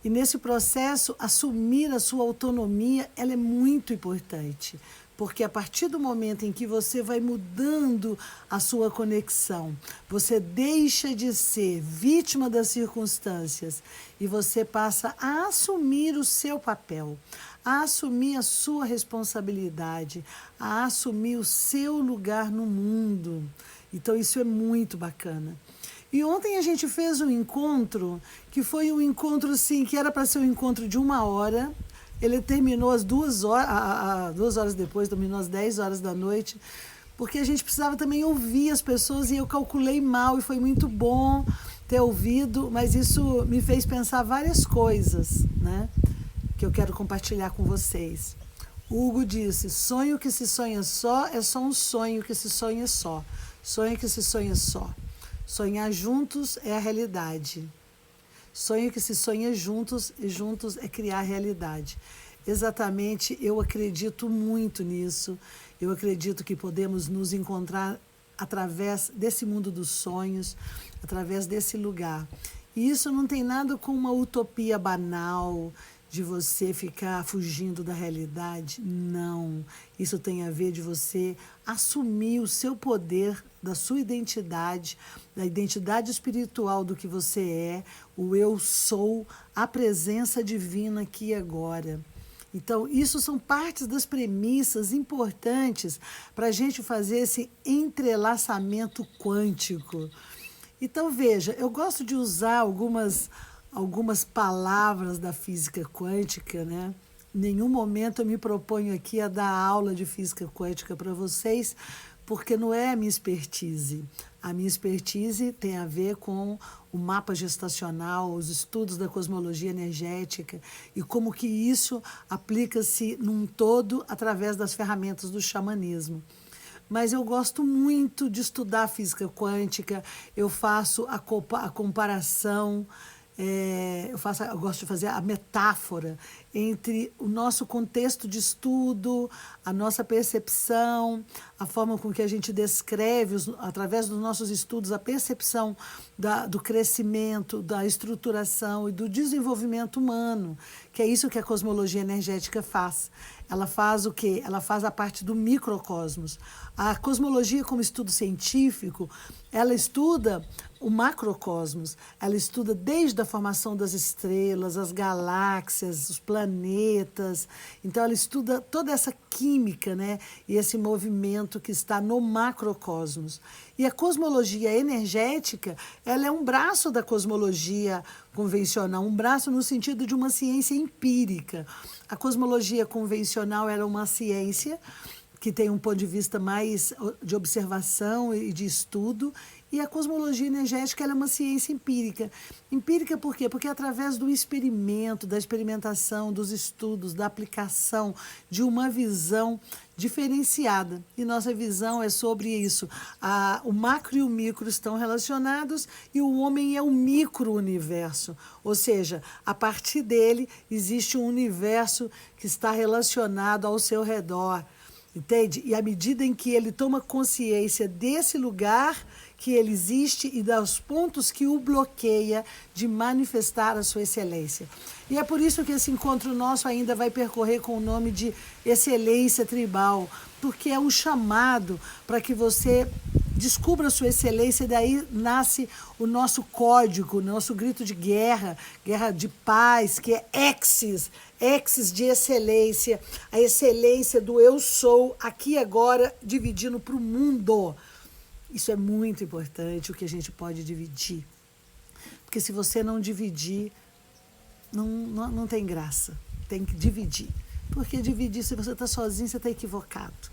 E nesse processo, assumir a sua autonomia, ela é muito importante, porque a partir do momento em que você vai mudando a sua conexão, você deixa de ser vítima das circunstâncias e você passa a assumir o seu papel, a assumir a sua responsabilidade, a assumir o seu lugar no mundo. Então isso é muito bacana. E ontem a gente fez um encontro, que foi um encontro, assim, que era para ser um encontro de 1 hora. Ele terminou às 2 horas, 2 horas depois, terminou às 10 horas da noite, porque a gente precisava também ouvir as pessoas e eu calculei mal e foi muito bom ter ouvido, mas isso me fez pensar várias coisas, né, que eu quero compartilhar com vocês. O Hugo disse, sonho que se sonha só é só um sonho que se sonha só. Sonho que se sonha só. Sonhar juntos é a realidade. Sonho que se sonha juntos e juntos é criar a realidade. Exatamente, eu acredito muito nisso. Eu acredito que podemos nos encontrar através desse mundo dos sonhos, através desse lugar. E isso não tem nada com uma utopia banal de você ficar fugindo da realidade. Não. Isso tem a ver de você assumir o seu poder, da sua identidade, da identidade espiritual do que você é, o eu sou, a presença divina aqui e agora. Então, isso são partes das premissas importantes para a gente fazer esse entrelaçamento quântico. Então, veja, eu gosto de usar algumas palavras da física quântica, né? Em nenhum momento eu me proponho aqui a dar aula de física quântica para vocês, porque não é a minha expertise. A minha expertise tem a ver com o mapa gestacional, os estudos da cosmologia energética e como que isso aplica-se num todo através das ferramentas do xamanismo. Mas eu gosto muito de estudar física quântica, eu faço a comparação, eu gosto de fazer a metáfora entre o nosso contexto de estudo, a nossa percepção, a forma com que a gente descreve, através dos nossos estudos, a percepção do crescimento, da estruturação e do desenvolvimento humano, que é isso que a cosmologia energética faz. Ela faz o quê? Ela faz a parte do microcosmos. A cosmologia, como estudo científico, ela estuda o macrocosmos, ela estuda desde a formação das estrelas, as galáxias, os planetas. Então, ela estuda toda essa química, né? E esse movimento que está no macrocosmos. E a cosmologia energética, ela é um braço da cosmologia convencional, um braço no sentido de uma ciência empírica. A cosmologia convencional era uma ciência que tem um ponto de vista mais de observação e de estudo, e a cosmologia energética ela é uma ciência empírica. Empírica por quê? Porque é através do experimento, da experimentação, dos estudos, da aplicação de uma visão diferenciada. E nossa visão é sobre isso. O macro e o micro estão relacionados e o homem é o micro-universo. Ou seja, a partir dele existe um universo que está relacionado ao seu redor. Entende? E à medida em que ele toma consciência desse lugar que ele existe e dos pontos que o bloqueia de manifestar a sua excelência. E é por isso que esse encontro nosso ainda vai percorrer com o nome de excelência tribal, porque é um chamado para que você descubra a sua excelência, daí nasce o nosso código, o nosso grito de guerra, guerra de paz, que é exis de excelência, a excelência do eu sou, aqui e agora, dividindo para o mundo. Isso é muito importante, o que a gente pode dividir. Porque se você não dividir, não tem graça. Tem que dividir. Porque dividir, se você está sozinho, você está equivocado.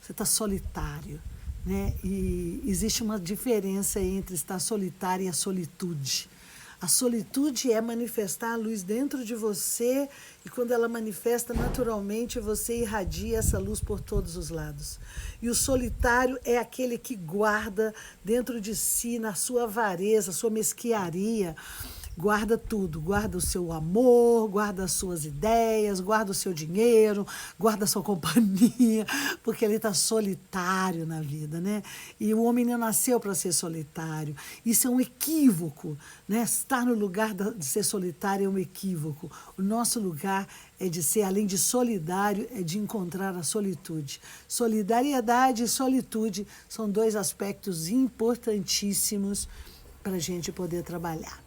Você está solitário. Né? E existe uma diferença entre estar solitário e a solitude. A solitude é manifestar a luz dentro de você e quando ela manifesta naturalmente, você irradia essa luz por todos os lados. E o solitário é aquele que guarda dentro de si, na sua avareza, sua mesquiaria, Guarda tudo, guarda o seu amor, guarda as suas ideias, guarda o seu dinheiro, guarda a sua companhia, porque ele está solitário na vida, né? E o homem não nasceu para ser solitário. Isso é um equívoco, né? Estar no lugar de ser solitário é um equívoco. O nosso lugar é de ser, além de solidário, é de encontrar a solitude. Solidariedade e solitude são dois aspectos importantíssimos para a gente poder trabalhar.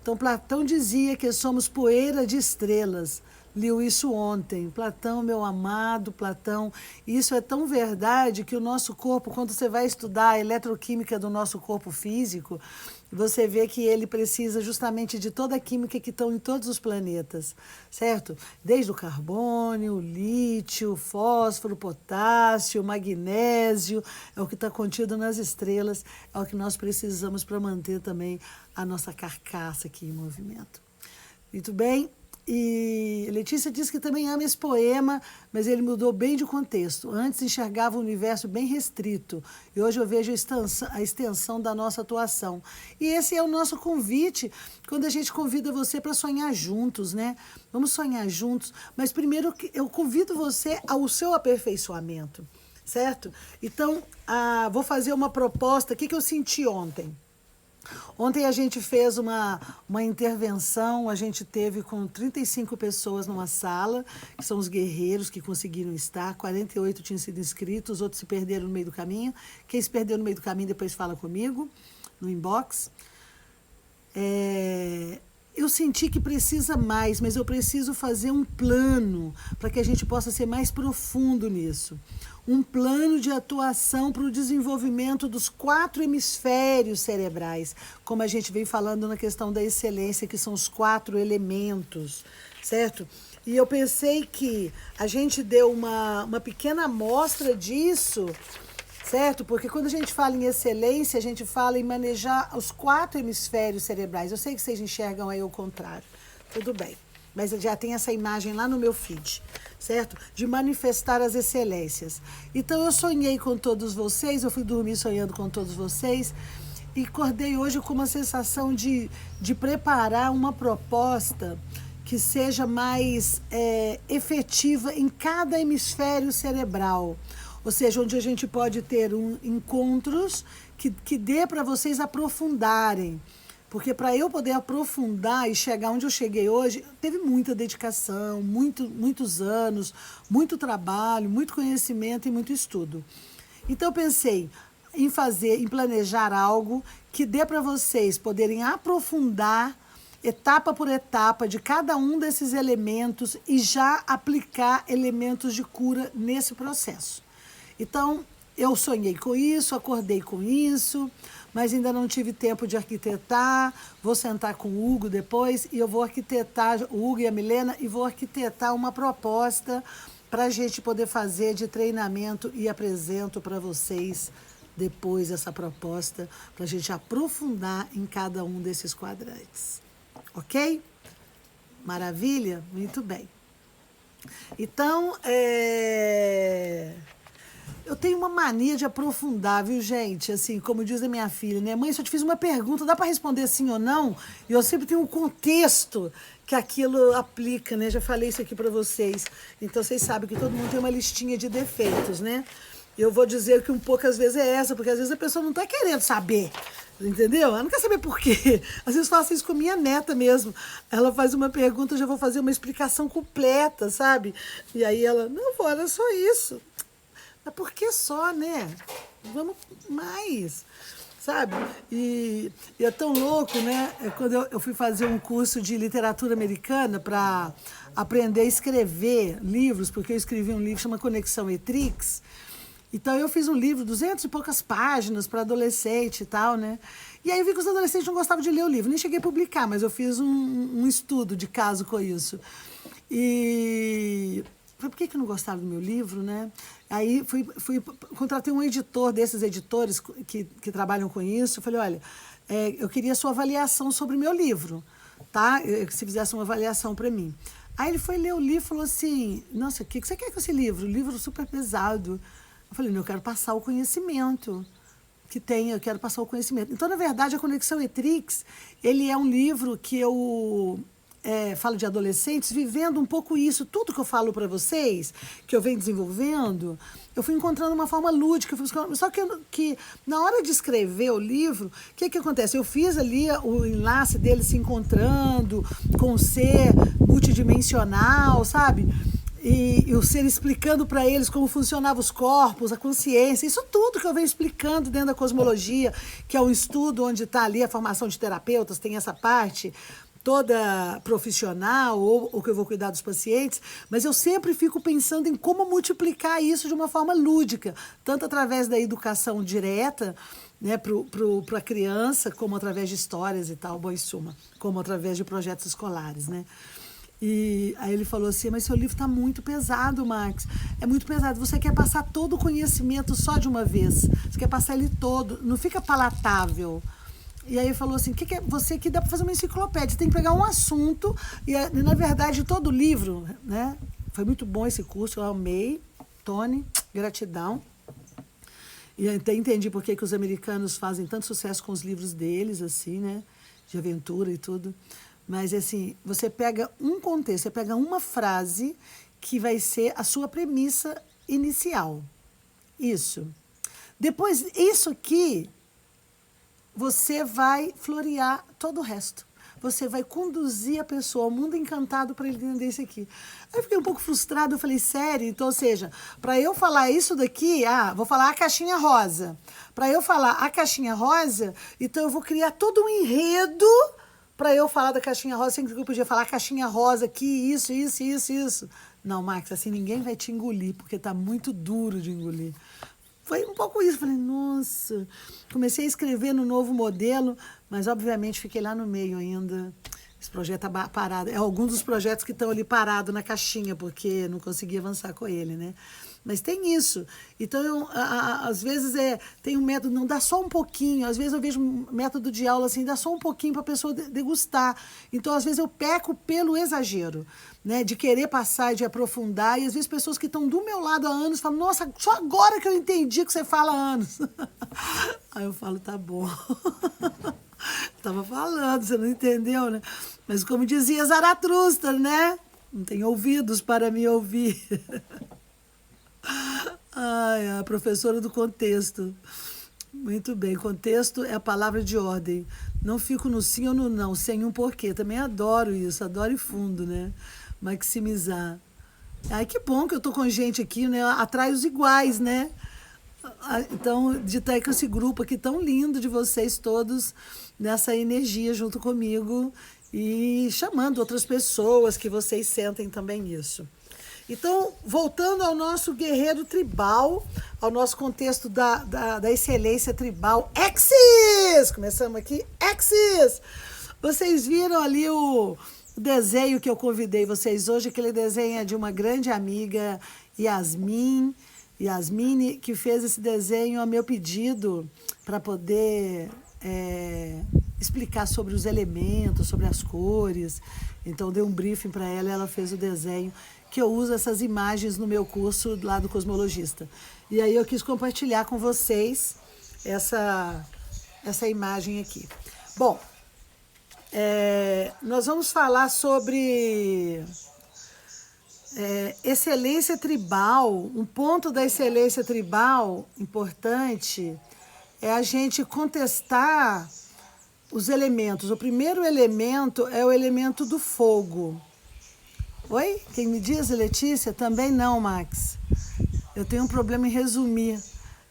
Então, Platão dizia que somos poeira de estrelas. Liu isso ontem. Platão, meu amado Platão, isso é tão verdade que o nosso corpo, quando você vai estudar a eletroquímica do nosso corpo físico, você vê que ele precisa justamente de toda a química que estão em todos os planetas, certo? Desde o carbono, o lítio, o fósforo, o potássio, o magnésio, é o que está contido nas estrelas, é o que nós precisamos para manter também a nossa carcaça aqui em movimento. Muito bem? E Letícia diz que também ama esse poema, mas ele mudou bem de contexto. Antes enxergava o universo bem restrito e hoje eu vejo a extensão da nossa atuação. E esse é o nosso convite, quando a gente convida você para sonhar juntos, né? Vamos sonhar juntos, mas primeiro eu convido você ao seu aperfeiçoamento, certo? Então, vou fazer uma proposta. O que eu senti ontem? Ontem a gente fez uma intervenção, a gente teve com 35 pessoas numa sala, que são os guerreiros que conseguiram estar, 48 tinham sido inscritos, os outros se perderam no meio do caminho. Quem se perdeu no meio do caminho depois fala comigo, no inbox. Eu senti que precisa mais, mas eu preciso fazer um plano para que a gente possa ser mais profundo nisso. Um plano de atuação para o desenvolvimento dos 4 hemisférios cerebrais, como a gente vem falando na questão da excelência, que são os 4 elementos, certo? E eu pensei que a gente deu uma pequena amostra disso, certo? Porque quando a gente fala em excelência, a gente fala em manejar os 4 hemisférios cerebrais. Eu sei que vocês enxergam aí o contrário, tudo bem. Mas já tem essa imagem lá no meu feed, certo? De manifestar as excelências. Então, eu sonhei com todos vocês, eu fui dormir sonhando com todos vocês e acordei hoje com uma sensação de preparar uma proposta que seja mais efetiva em cada hemisfério cerebral. Ou seja, onde a gente pode ter encontros que dê para vocês aprofundarem. Porque para eu poder aprofundar e chegar onde eu cheguei hoje, teve muita dedicação, muitos anos, muito trabalho, muito conhecimento e muito estudo. Então eu pensei em planejar algo que dê para vocês poderem aprofundar etapa por etapa de cada um desses elementos e já aplicar elementos de cura nesse processo. Então, eu sonhei com isso, acordei com isso, mas ainda não tive tempo de arquitetar. Vou sentar com o Hugo depois e eu vou arquitetar, o Hugo e a Milena, e vou arquitetar uma proposta para a gente poder fazer de treinamento e apresento para vocês depois essa proposta, para a gente aprofundar em cada um desses quadrantes. Ok? Maravilha? Muito bem. Então, eu tenho uma mania de aprofundar, viu, gente? Assim, como diz a minha filha, né? Mãe, se eu te fiz uma pergunta, dá para responder sim ou não? E eu sempre tenho um contexto que aquilo aplica, né? Já falei isso aqui para vocês. Então, vocês sabem que todo mundo tem uma listinha de defeitos, né? Eu vou dizer que um pouco às vezes é essa, porque às vezes a pessoa não está querendo saber, entendeu? Ela não quer saber por quê. Às vezes faço isso com minha neta mesmo. Ela faz uma pergunta, eu já vou fazer uma explicação completa, sabe? E aí ela, não, vó, era só isso. Mas por que só, né? Vamos mais, sabe? E é tão louco, né? Quando eu fui fazer um curso de literatura americana para aprender a escrever livros, porque eu escrevi um livro que chama Conexão Etrix. Então, eu fiz um livro, 200 e poucas páginas para adolescente e tal, né? E aí eu vi que os adolescentes não gostavam de ler o livro. Nem cheguei a publicar, mas eu fiz um estudo de caso com isso. E falei, por que não gostaram do meu livro, né? Aí contratei um editor, desses editores que trabalham com isso. Eu falei, olha, eu queria a sua avaliação sobre o meu livro, tá? Se fizesse uma avaliação para mim. Aí ele foi ler o livro e falou assim, nossa, o que você quer com esse livro? Um livro super pesado. Eu falei, não, eu quero passar o conhecimento, eu quero passar o conhecimento. Então, na verdade, a Conexão Etrix, ele é um livro que eu falo de adolescentes vivendo um pouco isso. Tudo que eu falo para vocês, que eu venho desenvolvendo, eu fui encontrando uma forma lúdica. Só que na hora de escrever o livro, o que acontece? Eu fiz ali o enlace deles se encontrando com o ser multidimensional, sabe? E o ser explicando para eles como funcionavam os corpos, a consciência, isso tudo que eu venho explicando dentro da cosmologia, que é um estudo onde está ali a formação de terapeutas, tem essa parte toda profissional, ou que eu vou cuidar dos pacientes, mas eu sempre fico pensando em como multiplicar isso de uma forma lúdica, tanto através da educação direta, né, para a criança, como através de histórias e tal, bom, em suma, como através de projetos escolares, né? E aí ele falou assim, mas seu livro está muito pesado, Max. É muito pesado. Você quer passar todo o conhecimento só de uma vez. Você quer passar ele todo. Não fica palatável. E aí ele falou assim, que é você que dá para fazer uma enciclopédia. Você tem que pegar um assunto. E na verdade, todo o livro, né? Foi muito bom esse curso, eu amei. Tony, gratidão. E até entendi por que os americanos fazem tanto sucesso com os livros deles, assim, né? De aventura e tudo. Mas, assim, você pega um contexto, você pega uma frase que vai ser a sua premissa inicial. Isso. Depois, isso aqui, você vai florear todo o resto. Você vai conduzir a pessoa ao mundo encantado para ele entender isso aqui. Aí eu fiquei um pouco frustrada, eu falei, sério? Então, ou seja, para eu falar isso daqui, vou falar a caixinha rosa. Para eu falar a caixinha rosa, então eu vou criar todo um enredo para eu falar da caixinha rosa, sem que eu podia falar caixinha rosa aqui, isso. Não, Max, assim ninguém vai te engolir, porque tá muito duro de engolir. Foi um pouco isso, falei, nossa. Comecei a escrever no novo modelo, mas obviamente fiquei lá no meio ainda. Esse projeto tá parado. É algum dos projetos que estão ali parado na caixinha, porque não consegui avançar com ele, né? Mas tem isso. Então, às vezes, tem um método, não dá só um pouquinho. Às vezes eu vejo um método de aula assim, dá só um pouquinho para a pessoa degustar. Então, às vezes, eu peco pelo exagero, né? De querer passar, de aprofundar. E às vezes, pessoas que estão do meu lado há anos falam, nossa, só agora que eu entendi que você fala há anos. Aí eu falo, tá bom. Estava falando, você não entendeu, né? Mas como dizia Zaratustra, né? Não tem ouvidos para me ouvir. Ai, a professora do contexto. Muito bem, contexto é a palavra de ordem. Não fico no sim ou no não, sem um porquê. Também adoro isso, adoro e fundo, né? Maximizar. Ai, que bom que eu tô com gente aqui, né? Atrai os iguais, né? Então, de estar com esse grupo aqui tão lindo de vocês todos nessa energia junto comigo e chamando outras pessoas que vocês sentem também isso. Então, voltando ao nosso guerreiro tribal, ao nosso contexto da excelência tribal, Axis! Começamos aqui, Axis! Vocês viram ali o desenho que eu convidei vocês hoje, aquele desenho é de uma grande amiga, Yasmine, que fez esse desenho a meu pedido para poder explicar sobre os elementos, sobre as cores. Então, dei um briefing para ela e ela fez o desenho, que eu uso essas imagens no meu curso lá do Cosmologista. E aí eu quis compartilhar com vocês essa imagem aqui. Bom, nós vamos falar sobre excelência tribal. Um ponto da excelência tribal importante é a gente contestar os elementos. O primeiro elemento é o elemento do fogo. Oi? Quem me diz, Letícia? Também não, Max. Eu tenho um problema em resumir.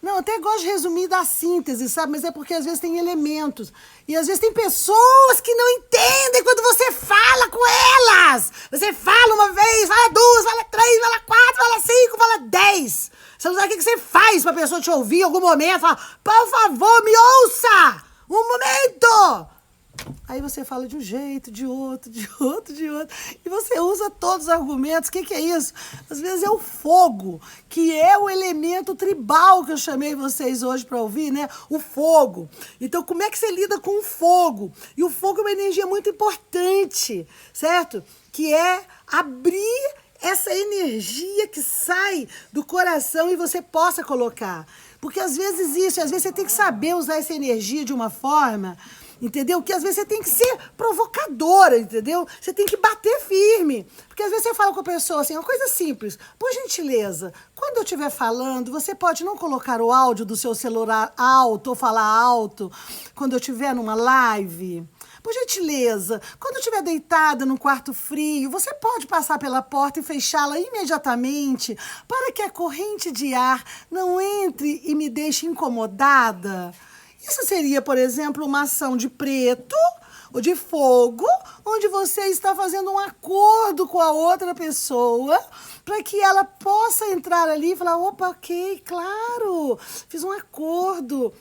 Não, eu até gosto de resumir da síntese, sabe? Mas é porque às vezes tem elementos. E às vezes tem pessoas que não entendem quando você fala com elas. Você fala uma vez, fala duas, fala três, fala quatro, fala cinco, fala 10. Você não sabe o que você faz pra pessoa te ouvir em algum momento. Fala, por favor, me ouça! Um momento! Aí você fala de um jeito, de outro. E você usa todos os argumentos. O que é isso? Às vezes é o fogo, que é o elemento tribal que eu chamei vocês hoje para ouvir, né? O fogo. Então, como é que você lida com o fogo? E o fogo é uma energia muito importante, certo? Que é abrir essa energia que sai do coração e você possa colocar. Porque às vezes você tem que saber usar essa energia de uma forma, entendeu? Que às vezes você tem que ser provocadora, entendeu? Você tem que bater firme. Porque às vezes você fala com a pessoa assim, uma coisa simples. Por gentileza, quando eu estiver falando, você pode não colocar o áudio do seu celular alto ou falar alto quando eu estiver numa live? Por gentileza, quando eu estiver deitada num quarto frio, você pode passar pela porta e fechá-la imediatamente para que a corrente de ar não entre e me deixe incomodada? Isso seria, por exemplo, uma ação de preto ou de fogo, onde você está fazendo um acordo com a outra pessoa para que ela possa entrar ali e falar, opa, ok, claro, fiz um acordo,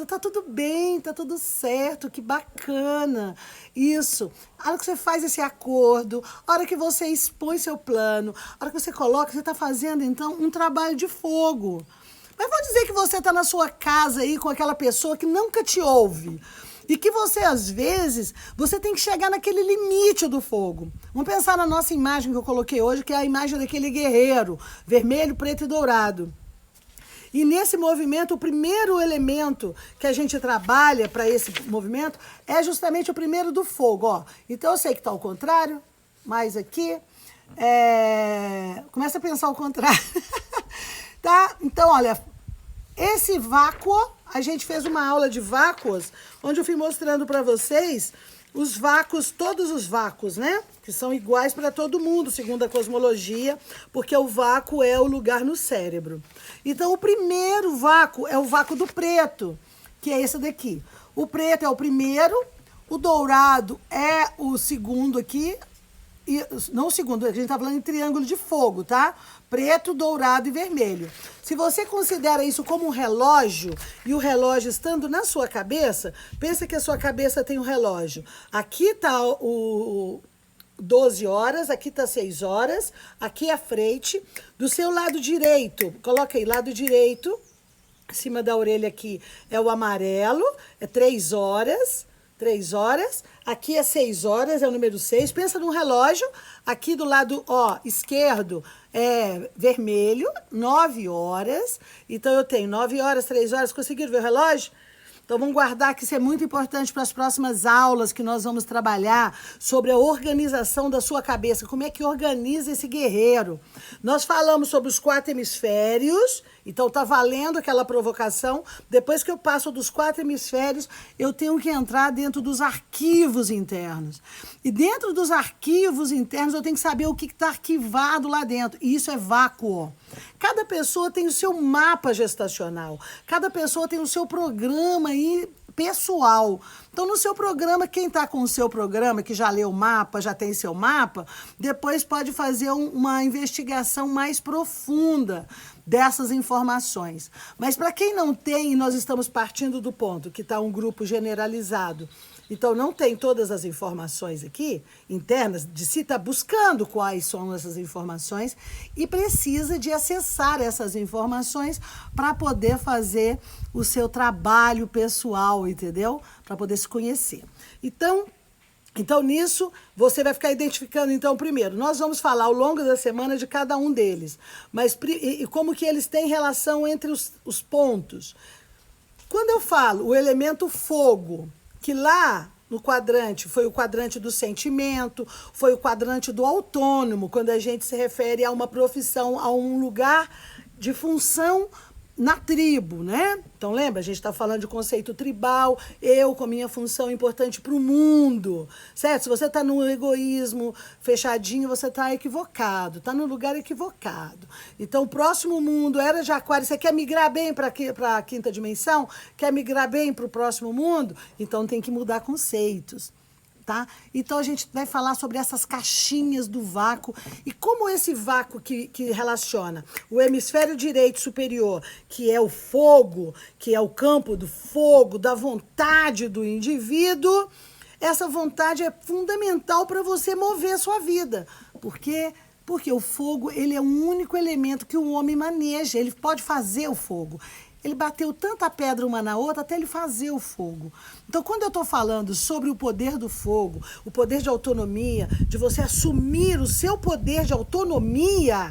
tá tudo bem, tá tudo certo, que bacana. Isso, a hora que você faz esse acordo, a hora que você expõe seu plano, a hora que você coloca, você está fazendo, então, um trabalho de fogo. Mas vou dizer que você está na sua casa aí com aquela pessoa que nunca te ouve. E que você, às vezes, você tem que chegar naquele limite do fogo. Vamos pensar na nossa imagem que eu coloquei hoje, que é a imagem daquele guerreiro, vermelho, preto e dourado. E nesse movimento, o primeiro elemento que a gente trabalha para esse movimento é justamente o primeiro do fogo. Ó. Então, eu sei que está ao contrário, mas aqui, começa a pensar ao contrário. Tá? Então, olha, esse vácuo, a gente fez uma aula de vácuos, onde eu fui mostrando para vocês os vácuos, todos os vácuos, né? Que são iguais para todo mundo, segundo a cosmologia, porque o vácuo é o lugar no cérebro. Então, o primeiro vácuo é o vácuo do preto, que é esse daqui. O preto é o primeiro, o dourado é o segundo aqui, e, não o segundo, a gente está falando em triângulo de fogo, tá? Preto, dourado e vermelho. Se você considera isso como um relógio, e o relógio estando na sua cabeça, pensa que a sua cabeça tem um relógio. Aqui está o 12 horas, aqui está 6 horas, aqui à frente. Do seu lado direito, coloca aí, lado direito, em cima da orelha aqui é o amarelo, é 3 horas. 3 horas, aqui é 6 horas, é o número 6. Pensa num relógio, aqui do lado esquerdo é vermelho, 9 horas. Então, eu tenho 9 horas, 3 horas. Conseguiram ver o relógio? Então, vamos guardar que isso é muito importante para as próximas aulas que nós vamos trabalhar sobre a organização da sua cabeça. Como é que organiza esse guerreiro? Nós falamos sobre os 4 hemisférios. Então, tá valendo aquela provocação. Depois que eu passo dos 4 hemisférios, eu tenho que entrar dentro dos arquivos internos. E dentro dos arquivos internos, eu tenho que saber o que está arquivado lá dentro. E isso é vácuo. Cada pessoa tem o seu mapa gestacional. Cada pessoa tem o seu programa aí pessoal. Então, no seu programa, quem está com o seu programa, que já leu o mapa, já tem seu mapa, depois pode fazer uma investigação mais profunda dessas informações. Mas para quem não tem, nós estamos partindo do ponto que está um grupo generalizado, então não tem todas as informações aqui internas de si, está buscando quais são essas informações e precisa de acessar essas informações para poder fazer o seu trabalho pessoal, entendeu? Para poder se conhecer. Então, nisso, você vai ficar identificando, então, primeiro, nós vamos falar ao longo da semana de cada um deles, mas e como que eles têm relação entre os pontos. Quando eu falo o elemento fogo, que lá no quadrante foi o quadrante do sentimento, foi o quadrante do autônomo, quando a gente se refere a uma profissão, a um lugar de função na tribo, né? Então, lembra? A gente está falando de conceito tribal, eu com minha função importante para o mundo, certo? Se você está no egoísmo fechadinho, você está equivocado, está no lugar equivocado. Então, o próximo mundo era de Aquário. Você quer migrar bem para a quinta dimensão? Quer migrar bem para o próximo mundo? Então, tem que mudar conceitos. Tá? Então, a gente vai falar sobre essas caixinhas do vácuo e como esse vácuo que relaciona o hemisfério direito superior, que é o fogo, que é o campo do fogo, da vontade do indivíduo, essa vontade é fundamental para você mover a sua vida. Por quê? Porque o fogo, ele é o único elemento que o homem maneja, ele pode fazer o fogo. Ele bateu tanta pedra uma na outra até ele fazer o fogo. Então, quando eu estou falando sobre o poder do fogo, o poder de autonomia, de você assumir o seu poder de autonomia,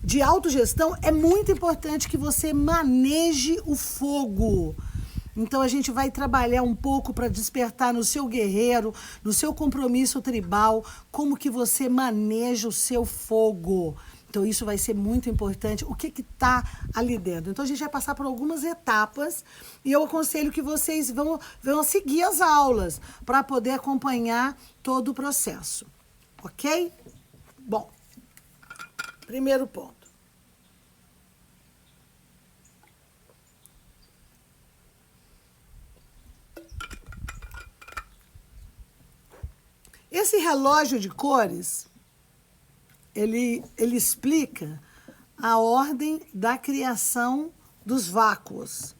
de autogestão, é muito importante que você maneje o fogo. Então, a gente vai trabalhar um pouco para despertar no seu guerreiro, no seu compromisso tribal, como que você maneja o seu fogo. Então, isso vai ser muito importante. O que está ali dentro? Então, a gente vai passar por algumas etapas e eu aconselho que vocês vão seguir as aulas para poder acompanhar todo o processo. Ok? Bom, primeiro ponto. Esse relógio de cores, ele explica a ordem da criação dos vácuos.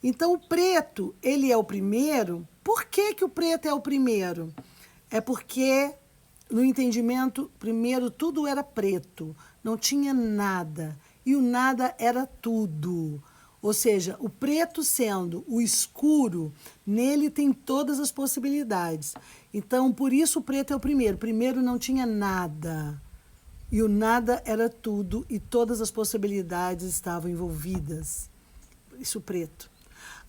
Então, o preto, ele é o primeiro. Por que o preto é o primeiro? É porque, no entendimento, primeiro tudo era preto, não tinha nada. E o nada era tudo. Ou seja, o preto sendo o escuro, nele tem todas as possibilidades. Então, por isso o preto é o primeiro. Primeiro não tinha nada. E o nada era tudo e todas as possibilidades estavam envolvidas. Isso preto.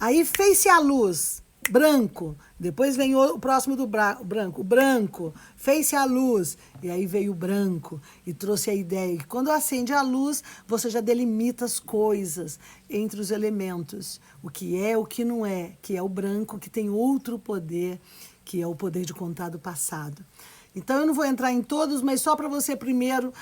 Aí fez-se a luz, branco. Depois vem o próximo do branco, o branco. Fez-se a luz. E aí veio o branco e trouxe a ideia que quando acende a luz, você já delimita as coisas entre os elementos. O que é, o que não é. Que é o branco, que tem outro poder, que é o poder de contar do passado. Então, eu não vou entrar em todos, mas só para você primeiro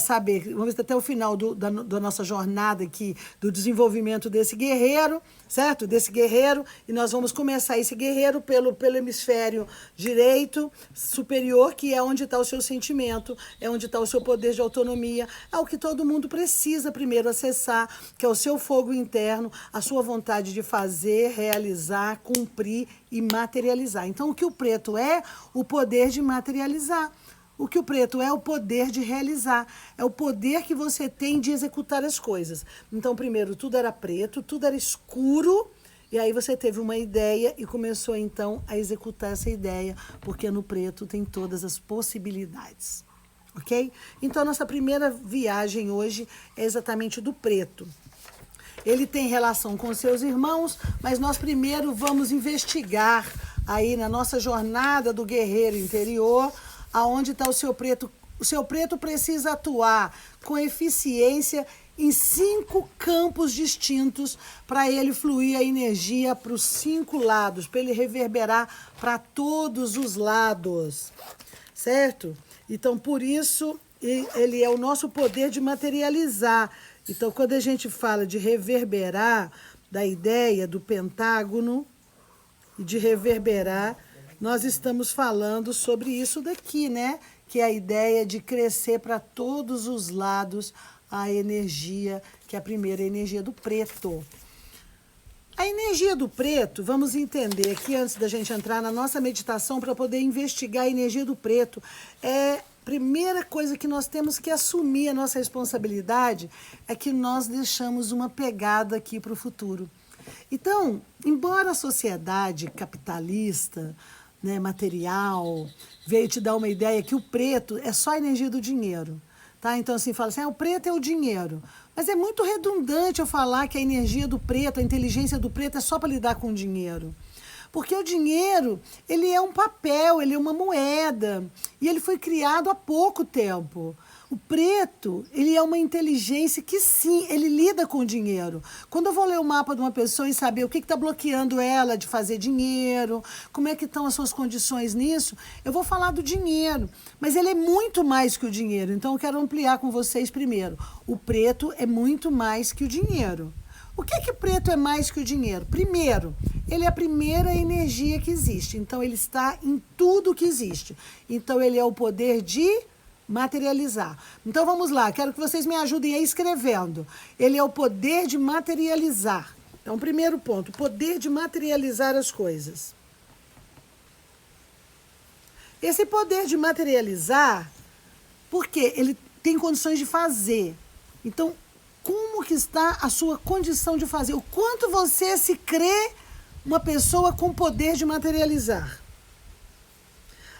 saber. Vamos até o final da nossa jornada aqui, do desenvolvimento desse guerreiro, certo? Desse guerreiro. E nós vamos começar esse guerreiro pelo hemisfério direito superior, que é onde está o seu sentimento, é onde está o seu poder de autonomia. É o que todo mundo precisa primeiro acessar, que é o seu fogo interno, a sua vontade de fazer, realizar, cumprir e materializar. Então, o que o preto é? O poder de materializar. O que o preto é? O poder de realizar. É o poder que você tem de executar as coisas. Então, primeiro, tudo era preto, tudo era escuro, e aí você teve uma ideia e começou, então, a executar essa ideia, porque no preto tem todas as possibilidades. Ok? Então, a nossa primeira viagem hoje é exatamente do preto. Ele tem relação com seus irmãos, mas nós primeiro vamos investigar aí na nossa jornada do guerreiro interior, aonde está o seu preto. O seu preto precisa atuar com eficiência em 5 campos distintos para ele fluir a energia para os 5 lados, para ele reverberar para todos os lados, certo? Então, por isso, ele é o nosso poder de materializar. Então, quando a gente fala de reverberar, da ideia do pentágono e de reverberar, nós estamos falando sobre isso daqui, né? Que é a ideia de crescer para todos os lados a energia, que é a primeira energia do preto. A energia do preto, vamos entender aqui antes da gente entrar na nossa meditação para poder investigar a energia do preto, primeira coisa que nós temos que assumir a nossa responsabilidade é que nós deixamos uma pegada aqui para o futuro. Então, embora a sociedade capitalista, né, material, veio te dar uma ideia que o preto é só a energia do dinheiro. Tá? Então, assim, fala assim, o preto é o dinheiro. Mas é muito redundante eu falar que a energia do preto, a inteligência do preto é só para lidar com o dinheiro. Porque o dinheiro, ele é um papel, ele é uma moeda. E ele foi criado há pouco tempo. O preto, ele é uma inteligência que sim, ele lida com o dinheiro. Quando eu vou ler o mapa de uma pessoa e saber o que está bloqueando ela de fazer dinheiro, como é que estão as suas condições nisso, eu vou falar do dinheiro. Mas ele é muito mais que o dinheiro. Então eu quero ampliar com vocês primeiro. O preto é muito mais que o dinheiro. O que preto é mais que o dinheiro? Primeiro, ele é a primeira energia que existe. Então, ele está em tudo que existe. Então, ele é o poder de materializar. Então, vamos lá. Quero que vocês me ajudem aí escrevendo. Ele é o poder de materializar. Então, primeiro ponto, o poder de materializar as coisas. Esse poder de materializar, porque ele tem condições de fazer. Então, como que está a sua condição de fazer, o quanto você se crê uma pessoa com poder de materializar.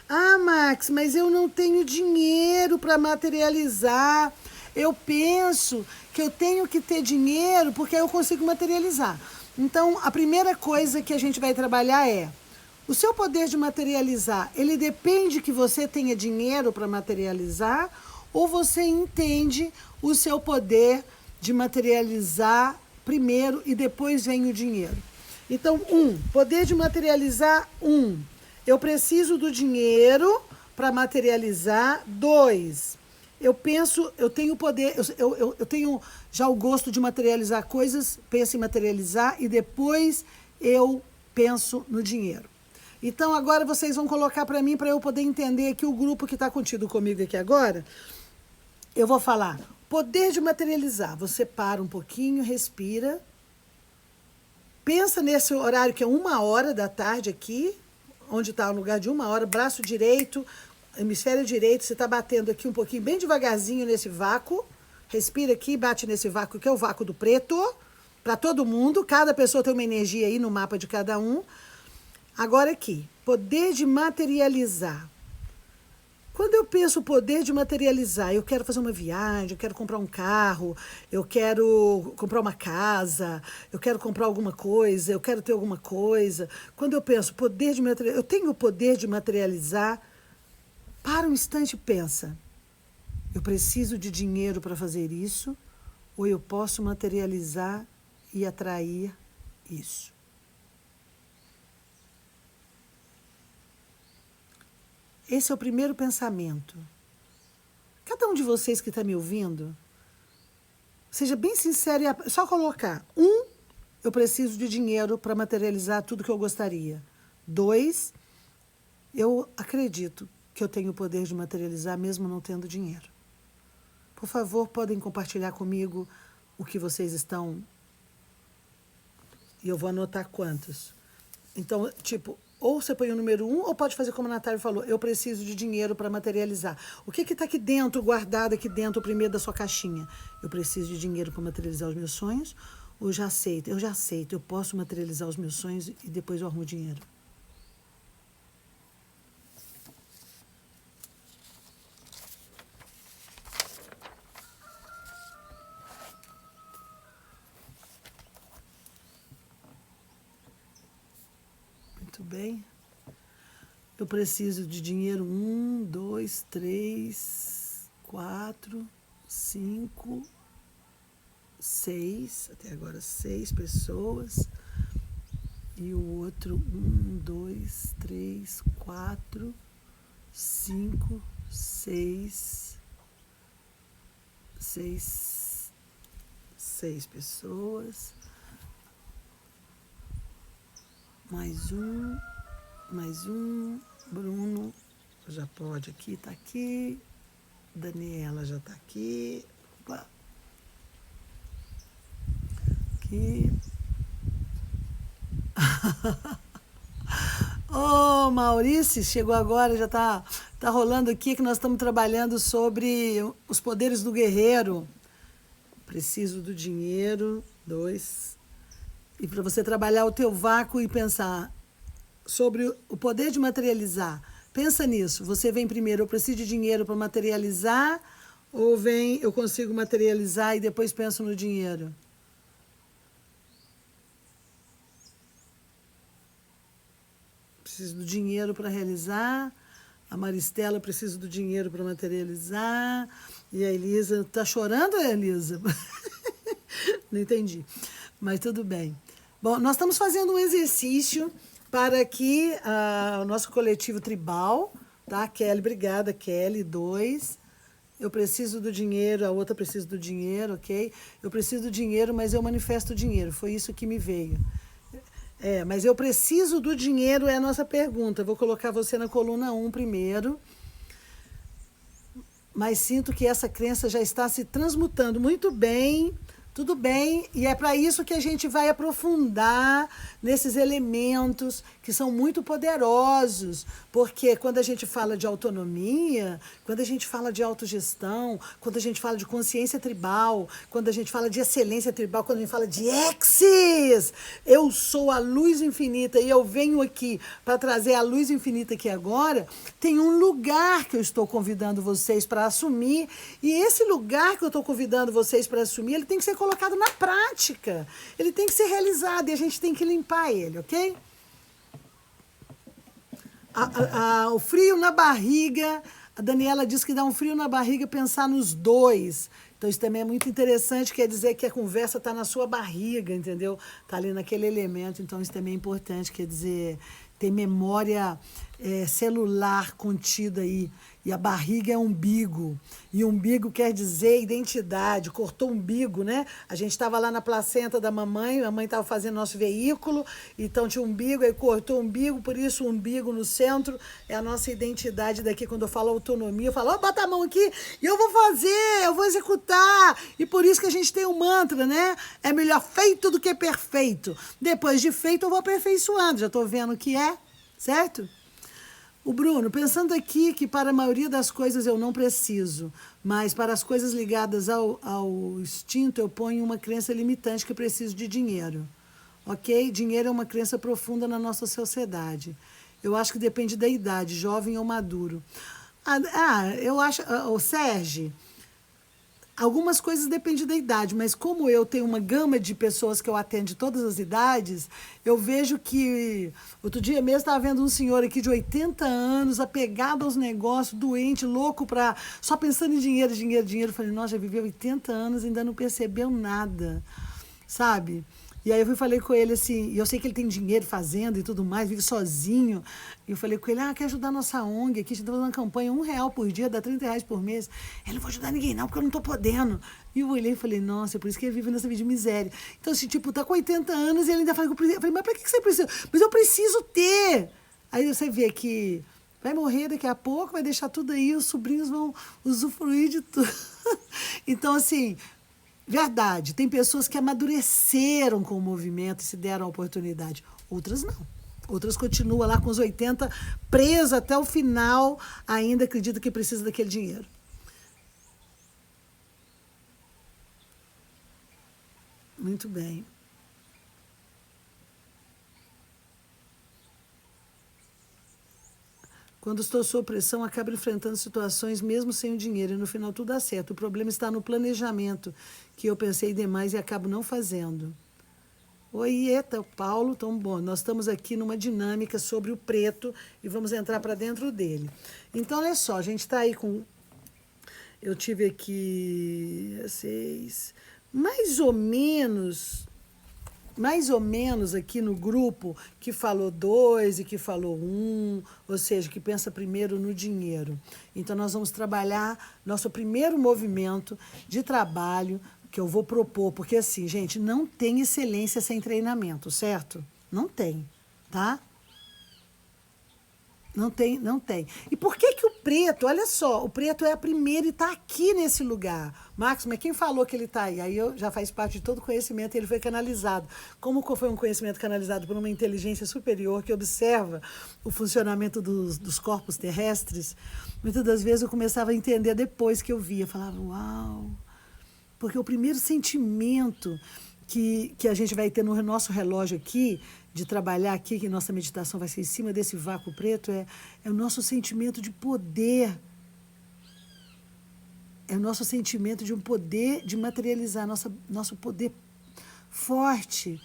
Ah, Max, mas eu não tenho dinheiro para materializar. Eu penso que eu tenho que ter dinheiro porque aí eu consigo materializar. Então, a primeira coisa que a gente vai trabalhar é o seu poder de materializar, ele depende que você tenha dinheiro para materializar ou você entende o seu poder de materializar primeiro e depois vem o dinheiro. Então, poder de materializar, eu preciso do dinheiro para materializar. 2, eu penso, eu tenho poder, eu tenho já o gosto de materializar coisas, penso em materializar e depois eu penso no dinheiro. Então, agora vocês vão colocar para mim, para eu poder entender aqui o grupo que está contido comigo aqui agora. Eu vou falar, poder de materializar. Você para um pouquinho, respira. Pensa nesse horário que é 1h da tarde aqui, onde está o lugar de 1h, braço direito, hemisfério direito, você está batendo aqui um pouquinho, bem devagarzinho nesse vácuo. Respira aqui, bate nesse vácuo, que é o vácuo do preto, para todo mundo. Cada pessoa tem uma energia aí no mapa de cada um. Agora aqui, poder de materializar. Quando eu penso poder de materializar, eu quero fazer uma viagem, eu quero comprar um carro, eu quero comprar uma casa, eu quero comprar alguma coisa, eu quero ter alguma coisa. Quando eu penso poder de materializar, eu tenho o poder de materializar, para um instante e pensa, eu preciso de dinheiro para fazer isso, ou eu posso materializar e atrair isso. Esse é o primeiro pensamento. Cada um de vocês que está me ouvindo, seja bem sincero e só colocar. 1, eu preciso de dinheiro para materializar tudo que eu gostaria. 2, eu acredito que eu tenho o poder de materializar mesmo não tendo dinheiro. Por favor, podem compartilhar comigo o que vocês estão... E eu vou anotar quantos. Então, tipo... Ou você põe o número 1, ou pode fazer como a Natália falou, eu preciso de dinheiro para materializar. O que está aqui dentro, guardado aqui dentro, primeiro da sua caixinha? Eu preciso de dinheiro para materializar os meus sonhos? Ou eu já aceito, eu posso materializar os meus sonhos e depois eu arrumo dinheiro? Muito bem. Eu preciso de dinheiro. 1, 2, 3, 4, 5, 6. Até agora 6 pessoas. E o outro 1, 2, 3, 4, 5, 6. 6 pessoas. Mais um. Bruno já pode aqui, tá aqui. Daniela já tá aqui. Opa. Aqui. Ô, Maurício, chegou agora, já tá rolando aqui que nós estamos trabalhando sobre os poderes do guerreiro. Preciso do dinheiro. 2. E para você trabalhar o teu vácuo e pensar sobre o poder de materializar. Pensa nisso. Você vem primeiro, eu preciso de dinheiro para materializar, ou vem, eu consigo materializar e depois penso no dinheiro? Preciso do dinheiro para realizar. A Maristela precisa do dinheiro para materializar. E a Elisa, tá chorando, Elisa? Não entendi. Mas tudo bem. Bom, nós estamos fazendo um exercício para que o nosso coletivo tribal, tá? Kelly, obrigada, Kelly. 2. Eu preciso do dinheiro, a outra precisa do dinheiro, ok? Eu preciso do dinheiro, mas eu manifesto o dinheiro. Foi isso que me veio. Mas eu preciso do dinheiro é a nossa pergunta. Vou colocar você na coluna 1 primeiro. Mas sinto que essa crença já está se transmutando muito bem. Tudo bem, e é para isso que a gente vai aprofundar nesses elementos que são muito poderosos, porque quando a gente fala de autonomia, quando a gente fala de autogestão, quando a gente fala de consciência tribal, quando a gente fala de excelência tribal, quando a gente fala de Exis, eu sou a luz infinita e eu venho aqui para trazer a luz infinita aqui agora, tem um lugar que eu estou convidando vocês para assumir, e esse lugar que eu estou convidando vocês para assumir, ele tem que ser colocado na prática. Ele tem que ser realizado e a gente tem que limpar ele, ok? O frio na barriga, a Daniela diz que dá um frio na barriga pensar nos dois. Então isso também é muito interessante, quer dizer que a conversa está na sua barriga, entendeu? Está ali naquele elemento, então isso também é importante, quer dizer, tem memória celular contida aí. E a barriga é umbigo. E umbigo quer dizer identidade. Cortou o umbigo, né? A gente estava lá na placenta da mamãe, a mãe estava fazendo nosso veículo, então tinha umbigo, aí cortou o umbigo, por isso o umbigo no centro é a nossa identidade daqui. Quando eu falo autonomia, eu falo, oh, bota a mão aqui e eu vou fazer, eu vou executar. E por isso que a gente tem um mantra, né? É melhor feito do que perfeito. Depois de feito, eu vou aperfeiçoando. Já estou vendo o que é, certo? O Bruno, pensando aqui que para a maioria das coisas eu não preciso, mas para as coisas ligadas ao instinto eu ponho uma crença limitante que eu preciso de dinheiro. Ok? Dinheiro é uma crença profunda na nossa sociedade. Eu acho que depende da idade, jovem ou maduro. Eu acho, o Sérgio, algumas coisas dependem da idade, mas como eu tenho uma gama de pessoas que eu atendo de todas as idades, eu vejo que... Outro dia mesmo estava vendo um senhor aqui de 80 anos, apegado aos negócios, doente, louco, só pensando em dinheiro, dinheiro, dinheiro. Eu falei, nossa, já viveu 80 anos e ainda não percebeu nada, sabe? E aí eu falei com ele assim, e eu sei que ele tem dinheiro fazendo e tudo mais, vive sozinho. E eu falei com ele, quer ajudar a nossa ONG aqui, a gente está fazendo uma campanha, R$1 por dia, dá R$30 por mês. Ele, não vou ajudar ninguém não, porque eu não estou podendo. E eu olhei e falei, nossa, é por isso que ele vive nessa vida de miséria. Então, assim, tipo, tá com 80 anos e ele ainda fala que eu preciso. Eu falei, mas pra que você precisa? Mas eu preciso ter. Aí você vê que vai morrer daqui a pouco, vai deixar tudo aí, os sobrinhos vão usufruir de tudo. Então, assim... Verdade, tem pessoas que amadureceram com o movimento e se deram a oportunidade. Outras não. Outras continuam lá com os 80, presas até o final, ainda acreditam que precisa daquele dinheiro. Muito bem. Quando estou sob pressão, acabo enfrentando situações mesmo sem o dinheiro e no final tudo dá certo. O problema está no planejamento, que eu pensei demais e acabo não fazendo. Oi, eita, Paulo, então bom, nós estamos aqui numa dinâmica sobre o preto e vamos entrar para dentro dele. Então, olha só, a gente está aí com... Eu tive aqui 6, mais ou menos aqui no grupo que falou 2 e que falou 1, ou seja, que pensa primeiro no dinheiro. Então, nós vamos trabalhar nosso primeiro movimento de trabalho que eu vou propor, porque assim, gente, não tem excelência sem treinamento, certo? Não tem, tá? Não tem, não tem. E por que que o preto, olha só, o preto é a primeira e está aqui nesse lugar. Marcos, mas quem falou que ele está aí? Aí já faz parte de todo o conhecimento e ele foi canalizado. Como foi um conhecimento canalizado por uma inteligência superior que observa o funcionamento dos corpos terrestres, muitas das vezes eu começava a entender depois que eu via. Eu falava, uau! Porque o primeiro sentimento que a gente vai ter no nosso relógio aqui, de trabalhar aqui, que nossa meditação vai ser em cima desse vácuo preto, é o nosso sentimento de poder. É o nosso sentimento de um poder de materializar, nosso poder forte,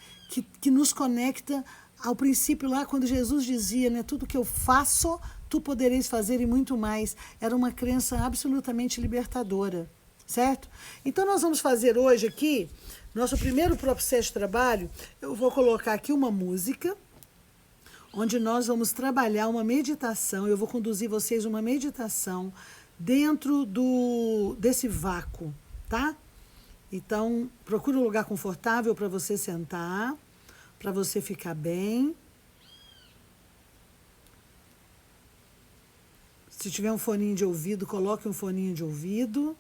que nos conecta ao princípio lá, quando Jesus dizia, né, tudo que eu faço, tu podereis fazer e muito mais. Era uma crença absolutamente libertadora, certo? Então, nós vamos fazer hoje aqui, nosso primeiro processo de trabalho, eu vou colocar aqui uma música, onde nós vamos trabalhar uma meditação, eu vou conduzir vocês uma meditação dentro desse vácuo, tá? Então, procure um lugar confortável para você sentar, para você ficar bem. Se tiver um foninho de ouvido, coloque um foninho de ouvido.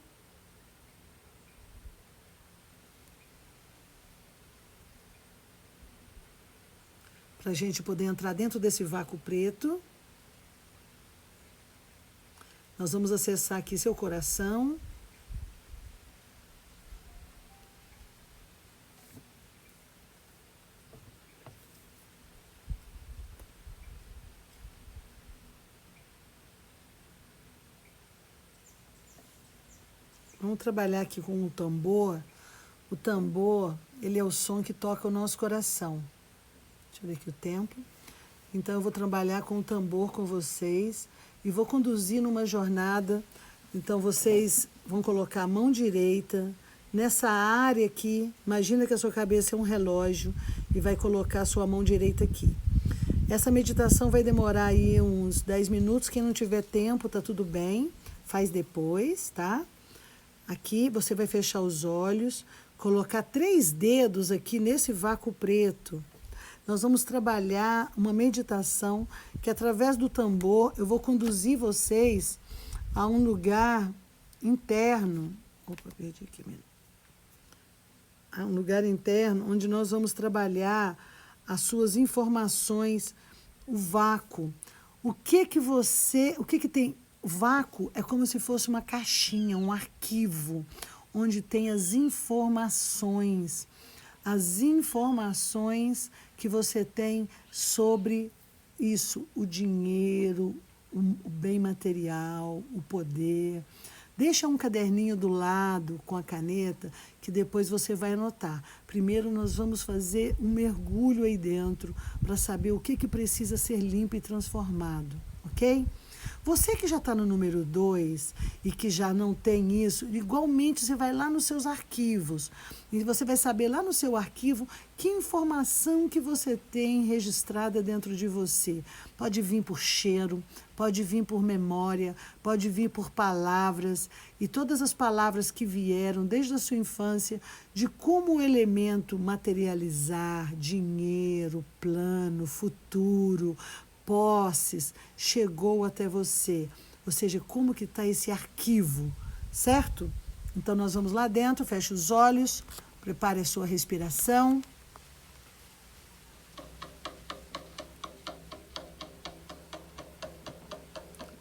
para a gente poder entrar dentro desse vácuo preto. Nós vamos acessar aqui seu coração. Vamos trabalhar aqui com o tambor. O tambor, ele é o som que toca o nosso coração. Deixa eu ver aqui o tempo. Então, eu vou trabalhar com o tambor com vocês e vou conduzir numa jornada. Então, vocês vão colocar a mão direita nessa área aqui. Imagina que a sua cabeça é um relógio e vai colocar a sua mão direita aqui. Essa meditação vai demorar aí uns 10 minutos. Quem não tiver tempo, tá tudo bem. Faz depois, tá? Aqui você vai fechar os olhos, colocar 3 dedos aqui nesse vácuo preto. Nós vamos trabalhar uma meditação que através do tambor eu vou conduzir vocês a um lugar interno. Opa, perdi aqui mesmo. A um lugar interno onde nós vamos trabalhar as suas informações, o vácuo. O que tem? O vácuo é como se fosse uma caixinha, um arquivo, onde tem as informações que você tem sobre isso, o dinheiro, o bem material, o poder. Deixa um caderninho do lado com a caneta, que depois você vai anotar. Primeiro nós vamos fazer um mergulho aí dentro, para saber o que precisa ser limpo e transformado, ok? Você que já está no número 2 e que já não tem isso, igualmente você vai lá nos seus arquivos e você vai saber lá no seu arquivo que informação que você tem registrada dentro de você. Pode vir por cheiro, pode vir por memória, pode vir por palavras e todas as palavras que vieram desde a sua infância de como o elemento materializar, dinheiro, plano, futuro, posses, chegou até você. Ou seja, como que está esse arquivo, certo? Então, nós vamos lá dentro, feche os olhos, prepare a sua respiração.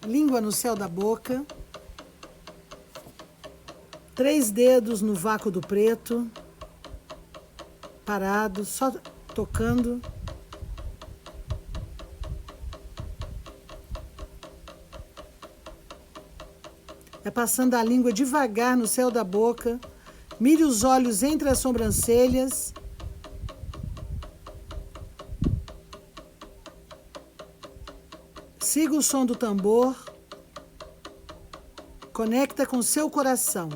Língua no céu da boca. 3 dedos no vácuo do preto. Parado, só tocando. É passando a língua devagar no céu da boca. Mire os olhos entre as sobrancelhas. Siga o som do tambor. Conecta com seu coração.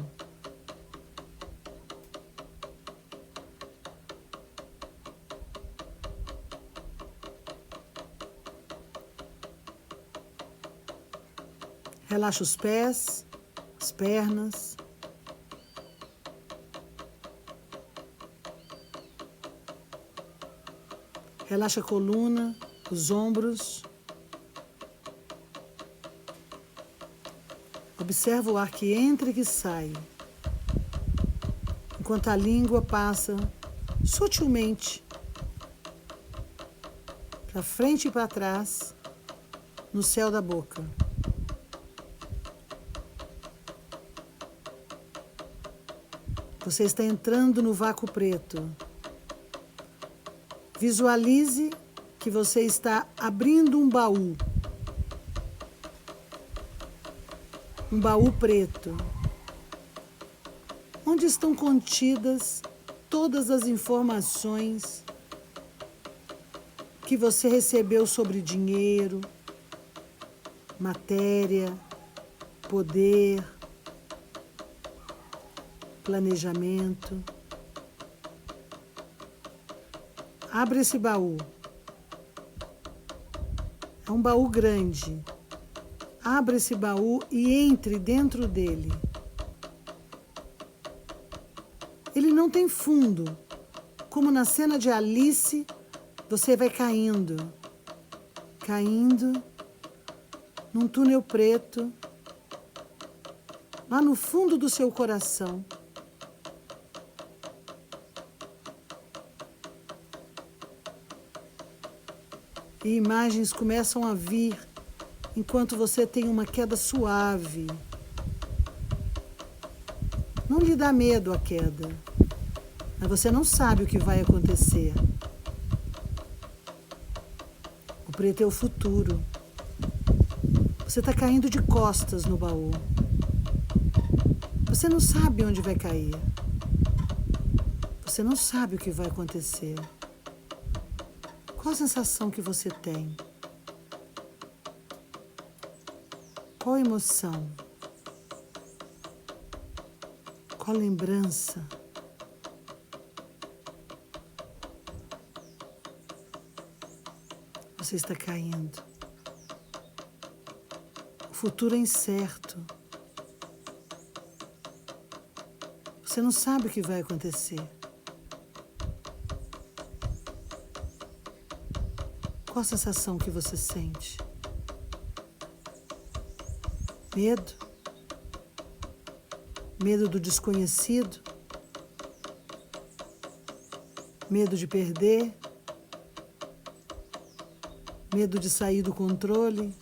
Relaxa os pés, as pernas. Relaxa a coluna, os ombros. Observa o ar que entra e que sai, enquanto a língua passa sutilmente para frente e para trás no céu da boca. Você está entrando no vácuo preto. Visualize que você está abrindo um baú. Um baú preto. Onde estão contidas todas as informações que você recebeu sobre dinheiro, matéria, poder, planejamento. Abre esse baú. É um baú grande. Abra esse baú e entre dentro dele. Ele não tem fundo. Como na cena de Alice, você vai caindo. Caindo num túnel preto, lá no fundo do seu coração. e imagens começam a vir enquanto você tem uma queda suave. Não lhe dá medo a queda, mas você não sabe o que vai acontecer. O preto é o futuro. Você está caindo de costas no baú. Você não sabe onde vai cair. Você não sabe o que vai acontecer. Qual a sensação que você tem? Qual a emoção? Qual a lembrança? Você está caindo. O futuro é incerto. Você não sabe o que vai acontecer. Qual a sensação que você sente? Medo? Medo do desconhecido? Medo de perder? Medo de sair do controle?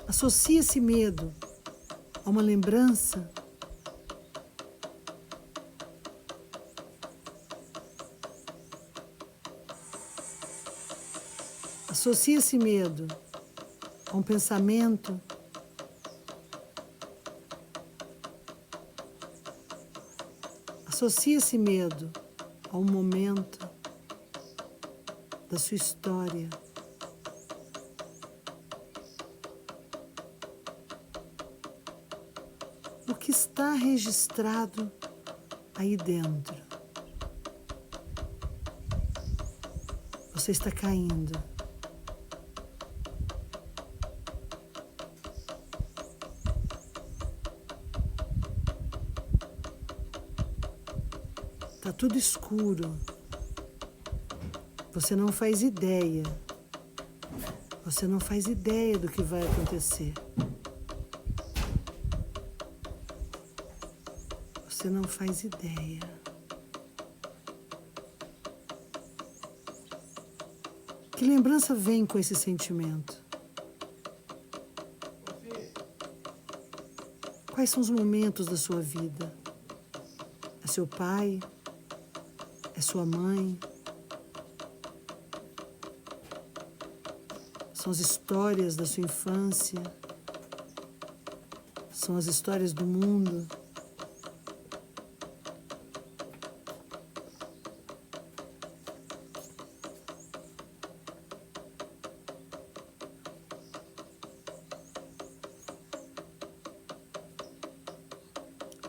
Associe esse medo a uma lembrança. Associe esse medo a um pensamento. Associe esse medo a um momento da sua história. O que está registrado aí dentro. Você está caindo. Está tudo escuro. Você não faz ideia. Você não faz ideia do que vai acontecer. Você não faz ideia. Que lembrança vem com esse sentimento? Quais são os momentos da sua vida? É seu pai? É sua mãe? São as histórias da sua infância? São as histórias do mundo?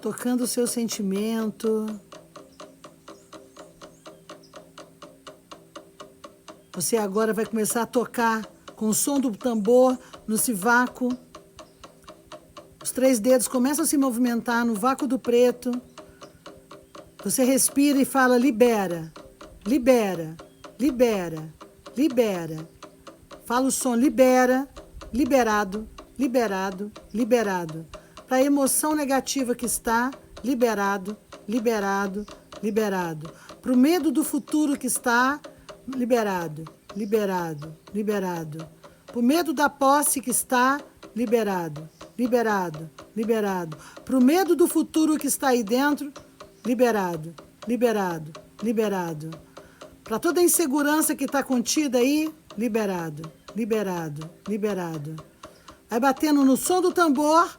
Tocando o seu sentimento. Você agora vai começar a tocar com o som do tambor nesse vácuo. Os 3 dedos começam a se movimentar no vácuo do preto. Você respira e fala: libera, libera, libera, libera. Fala o som: libera, liberado, liberado, liberado. Para a emoção negativa que está, liberado, liberado, liberado. Para o medo do futuro que está, liberado, liberado, liberado. Para o medo da posse que está, liberado, liberado, liberado. Para o medo do futuro que está aí dentro, liberado, liberado, liberado. Para toda a insegurança que está contida aí, liberado, liberado, liberado. Vai batendo no som do tambor,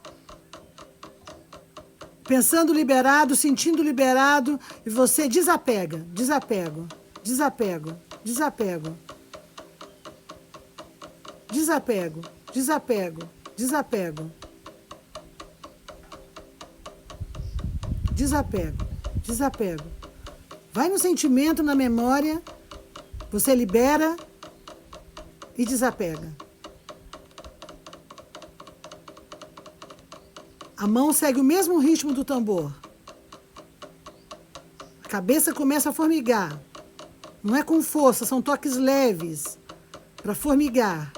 pensando liberado, sentindo liberado, e você desapega, desapego, desapego, desapego, desapego, desapego, desapego, desapego, desapego. Vai no sentimento, na memória, você libera e desapega. A mão segue o mesmo ritmo do tambor. A cabeça começa a formigar. Não é com força, são toques leves para formigar.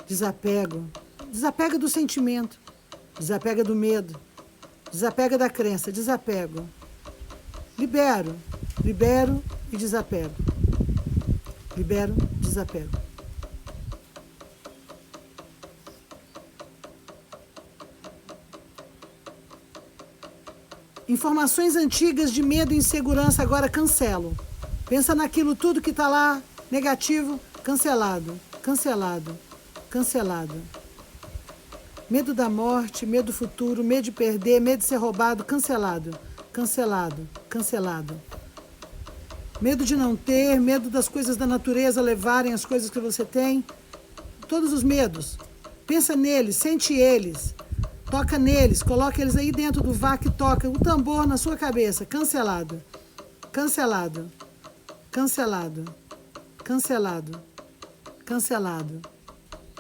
Desapego. Desapega do sentimento. Desapega do medo. Desapega da crença. Desapego. Libero, libero e desapego. Libero, desapego. Informações antigas de medo e insegurança agora cancelo. Pensa naquilo tudo que está lá, negativo, cancelado, cancelado, cancelado. Medo da morte, medo do futuro, medo de perder, medo de ser roubado, cancelado, cancelado, cancelado. Medo de não ter, medo das coisas da natureza levarem as coisas que você tem. Todos os medos. Pensa neles, sente eles. Toca neles, coloca eles aí dentro do vácuo e toca o tambor na sua cabeça. Cancelado, cancelado, cancelado, cancelado, cancelado,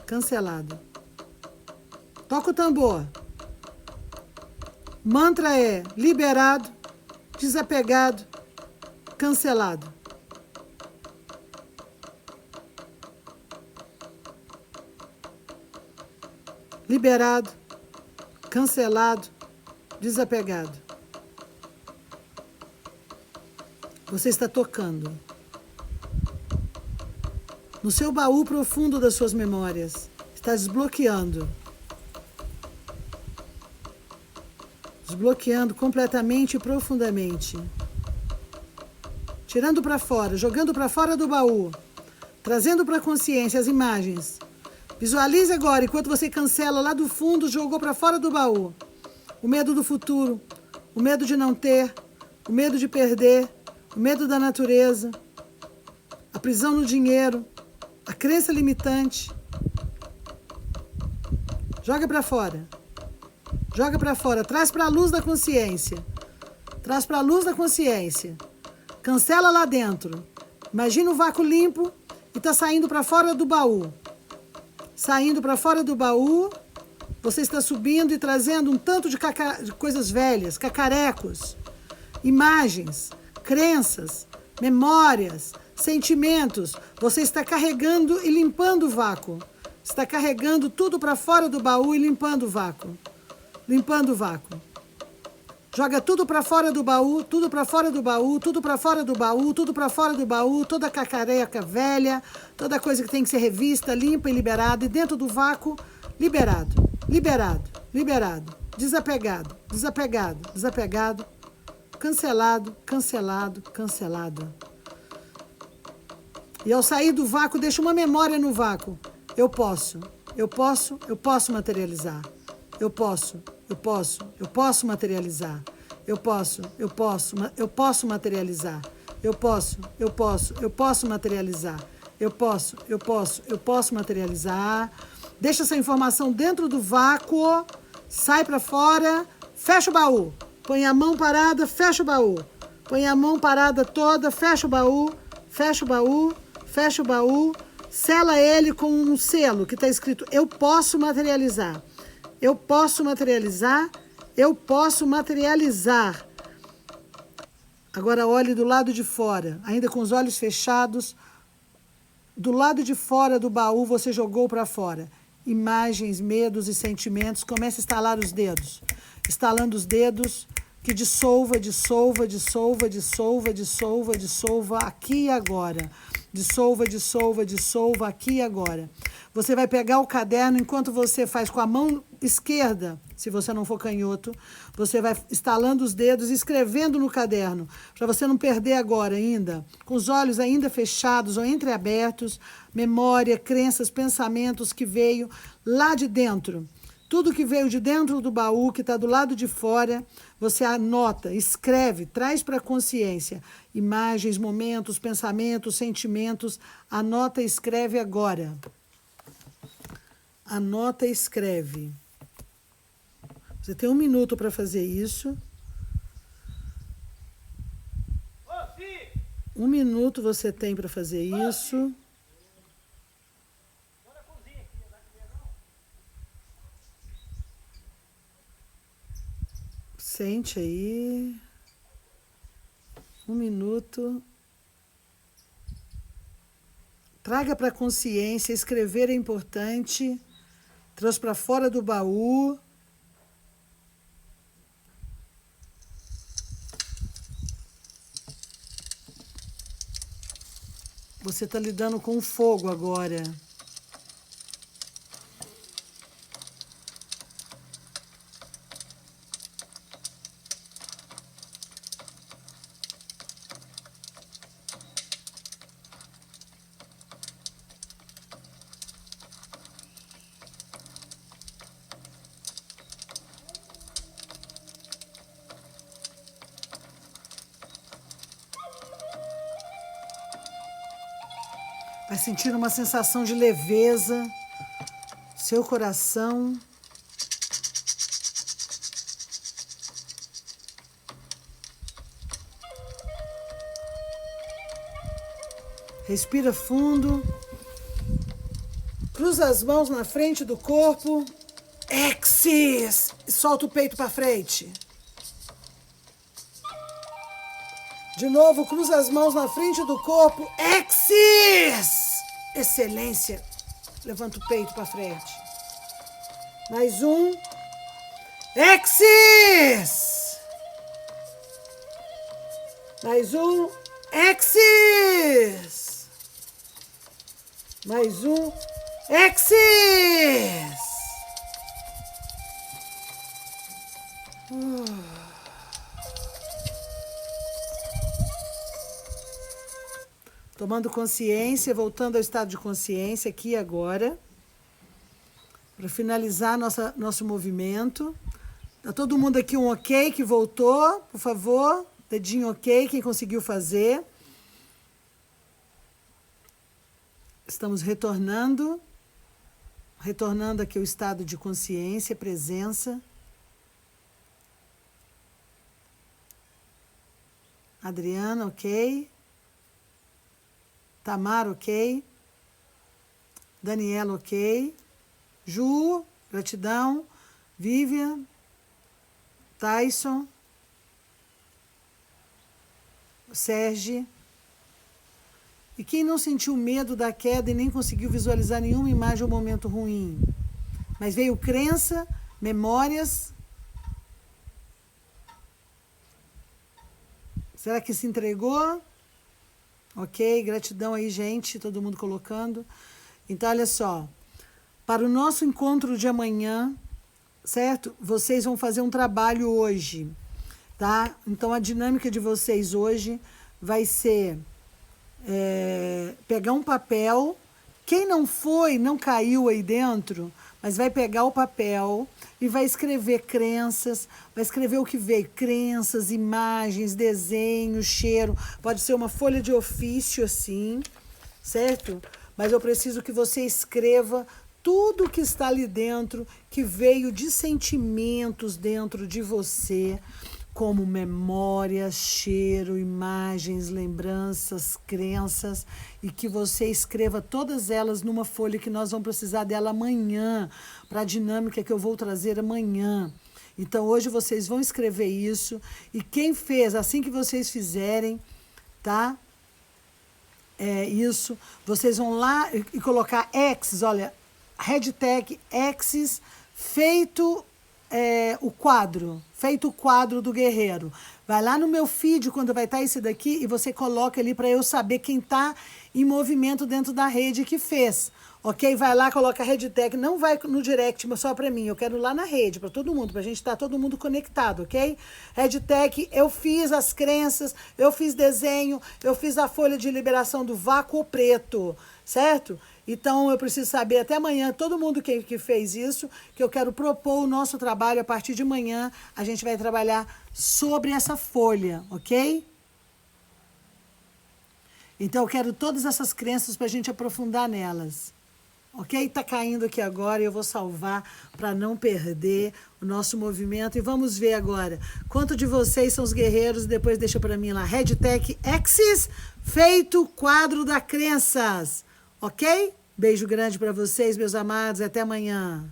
cancelado. Toca o tambor. Mantra é liberado, desapegado, cancelado. Liberado, cancelado, desapegado. Você está tocando no seu baú profundo das suas memórias. Está desbloqueando. Desbloqueando completamente e profundamente. Tirando para fora, jogando para fora do baú. Trazendo para a consciência as imagens. Visualize agora, enquanto você cancela lá do fundo, jogou para fora do baú. O medo do futuro, o medo de não ter, o medo de perder, o medo da natureza, a prisão no dinheiro, a crença limitante. Joga para fora. Joga para fora, traz para a luz da consciência. Traz para a luz da consciência. Cancela lá dentro. Imagina o vácuo limpo e está saindo para fora do baú. Saindo para fora do baú, você está subindo e trazendo um tanto de coisas velhas, cacarecos, imagens, crenças, memórias, sentimentos. Você está carregando e limpando o vácuo. Está carregando tudo para fora do baú e limpando o vácuo. Limpando o vácuo. Joga tudo para fora do baú, tudo para fora do baú, tudo para fora do baú, tudo para fora do baú, toda a cacareca velha, toda coisa que tem que ser revista, limpa e liberada. E dentro do vácuo, liberado, liberado, liberado, desapegado, desapegado, desapegado, cancelado, cancelado, cancelado. E ao sair do vácuo, deixa uma memória no vácuo. Eu posso, eu posso, eu posso materializar. Eu posso, eu posso, eu posso materializar. Eu posso, eu posso, eu posso materializar. Eu posso, eu posso, eu posso materializar. Eu posso, eu posso, eu posso materializar. Deixa essa informação dentro do vácuo, sai para fora, fecha o baú. Põe a mão parada, fecha o baú. Põe a mão parada toda, fecha o baú, fecha o baú, fecha o baú. Sela ele com um selo que está escrito: eu posso materializar. Eu posso materializar, eu posso materializar. Agora olhe do lado de fora, ainda com os olhos fechados. Do lado de fora do baú você jogou para fora. Imagens, medos e sentimentos. Comece a estalar os dedos. Estalando os dedos, que dissolva, dissolva, dissolva, dissolva, dissolva, dissolva aqui e agora. Dissolva, dissolva, dissolva aqui e agora. Você vai pegar o caderno enquanto você faz com a mão esquerda, se você não for canhoto, você vai estalando os dedos e escrevendo no caderno, para você não perder agora ainda, com os olhos ainda fechados ou entreabertos, memória, crenças, pensamentos que veio lá de dentro. Tudo que veio de dentro do baú, que está do lado de fora, você anota, escreve, traz para a consciência. Imagens, momentos, pensamentos, sentimentos. Anota e escreve agora. Anota e escreve. Você tem 1 minuto para fazer isso. 1 minuto você tem para fazer isso. Sente aí. 1 minuto. Traga para a consciência. Escrever é importante. Trouxe para fora do baú. você está lidando com o fogo agora. Vai sentir uma sensação de leveza, seu coração. Respira fundo. Cruza as mãos na frente do corpo. Exis! E solta o peito para frente. De novo, cruza as mãos na frente do corpo. Exis! Excelência. Levanta o peito para frente. Mais um. Exis! Mais um. Exis! Mais um. Exis! Tomando consciência, voltando ao estado de consciência aqui e agora, para finalizar nosso movimento. Tá todo mundo aqui um ok que voltou, por favor, dedinho ok, quem conseguiu fazer. Estamos retornando aqui ao estado de consciência, presença. Adriana, ok. Tamara, ok. Daniela, ok. Ju, gratidão. Vivian, Tyson, Sérgio. E quem não sentiu medo da queda e nem conseguiu visualizar nenhuma imagem ou momento ruim, mas veio crença, memórias. Será que se entregou? Ok, gratidão aí, gente, todo mundo colocando. Então, olha só, para o nosso encontro de amanhã, certo? Vocês vão fazer um trabalho hoje, tá? Então, a dinâmica de vocês hoje vai ser pegar um papel. Quem não foi, não caiu aí dentro, mas vai pegar o papel e vai escrever crenças, vai escrever o que veio, crenças, imagens, desenhos, cheiro. Pode ser uma folha de ofício assim, certo? Mas eu preciso que você escreva tudo que está ali dentro, que veio de sentimentos dentro de você, como memórias, cheiro, imagens, lembranças, crenças, e que você escreva todas elas numa folha que nós vamos precisar dela amanhã, para a dinâmica que eu vou trazer amanhã. Então, hoje vocês vão escrever isso, e quem fez, assim que vocês fizerem, tá? Isso, vocês vão lá e colocar X, olha, hashtag X's feito o quadro do guerreiro. Vai lá no meu feed quando vai estar esse daqui e você coloca ali para eu saber quem está em movimento dentro da rede que fez. Ok? Vai lá, coloca a hashtag, não vai no direct, mas só para mim. Eu quero lá na rede, para todo mundo, para a gente estar todo mundo conectado, ok? Hashtag, eu fiz as crenças, eu fiz desenho, eu fiz a folha de liberação do vácuo preto, certo? Então, eu preciso saber até amanhã, todo mundo que fez isso, que eu quero propor o nosso trabalho. A partir de amanhã, a gente vai trabalhar sobre essa folha, ok? Então, eu quero todas essas crenças para a gente aprofundar nelas. Ok? Tá caindo aqui agora e eu vou salvar para não perder o nosso movimento. E vamos ver agora quanto de vocês são os guerreiros. Depois deixa para mim lá, hashtag X's feito quadro da crenças. Ok? Beijo grande para vocês, meus amados. Até amanhã.